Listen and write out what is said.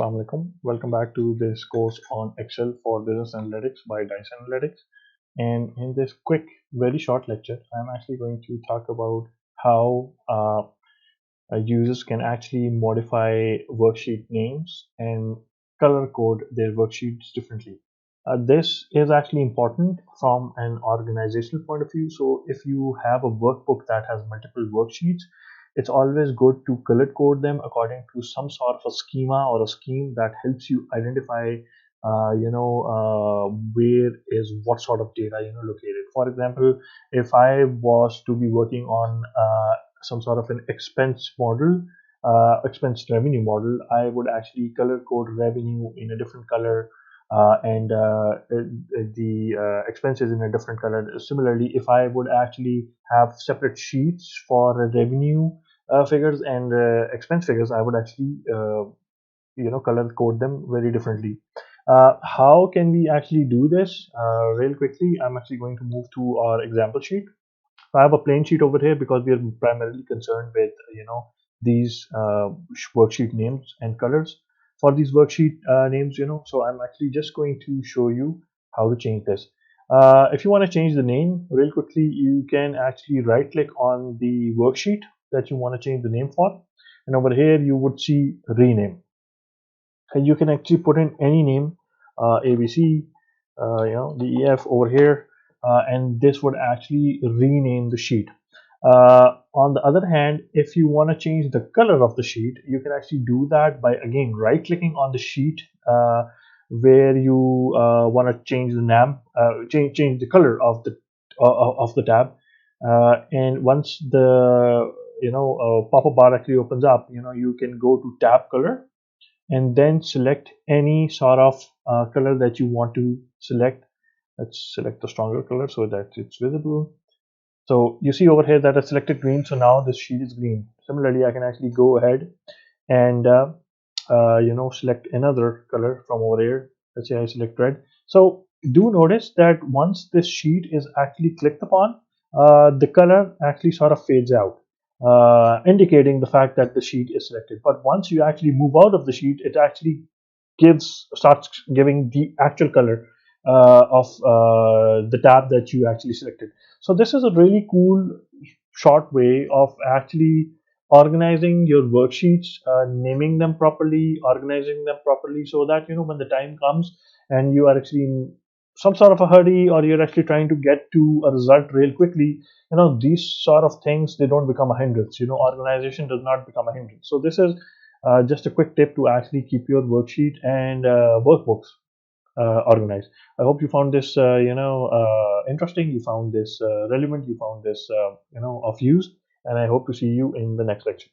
Assalamu alaikum. Welcome back to this course on Excel for Business Analytics by Dice Analytics. And in this quick, very short lecture, I'm actually going to talk about how users can actually modify worksheet names and color code their worksheets differently. This is actually important from an organizational point of view. So if you have a workbook that has multiple worksheets, it's always good to color code them according to some sort of a schema or a scheme that helps you identify where is what sort of data located. For example, if I was to be working on some sort of an expense model, expense revenue model, I would actually color code revenue in a different color, and the expenses in a different color. Similarly, if I would actually have separate sheets for revenue figures and expense figures, I would actually color code them very differently. How can we actually do this? Real quickly, I'm actually going to move to our example sheet. So I have a plain sheet over here because we are primarily concerned with these worksheet names and colors for these worksheet names. So I'm actually just going to show you how to change this. If you want to change the name real quickly, you can actually right click on the worksheet that you want to change the name for, and over here you would see rename, and you can actually put in any name, ABC, DEF over here, and this would actually rename the sheet. On the other hand, if you want to change the color of the sheet, you can actually do that by again right clicking on the sheet where you want to change the name, change the color of the tab, and once the pop-up bar actually opens up, you can go to tab color and then select any sort of color that you want to select. Let's select the stronger color so that it's visible. So you see over here that I selected green, so now this sheet is green. Similarly, I can actually go ahead and select another color from over here. Let's say I select red. So do notice that once this sheet is actually clicked upon, the color actually sort of fades out, indicating the fact that the sheet is selected. But once you actually move out of the sheet, it actually starts giving the actual color of the tab that you actually selected. So this is a really cool short way of actually organizing your worksheets, naming them properly, organizing them properly, so that when the time comes and you are actually in some sort of a hurry, or you're actually trying to get to a result real quickly, these sort of things, they don't become a hindrance. Organization does not become a hindrance. So this is just a quick tip to actually keep your worksheet and workbooks organized. I hope you found this interesting, you found this relevant, you found this of use, and I hope to see you in the next lecture.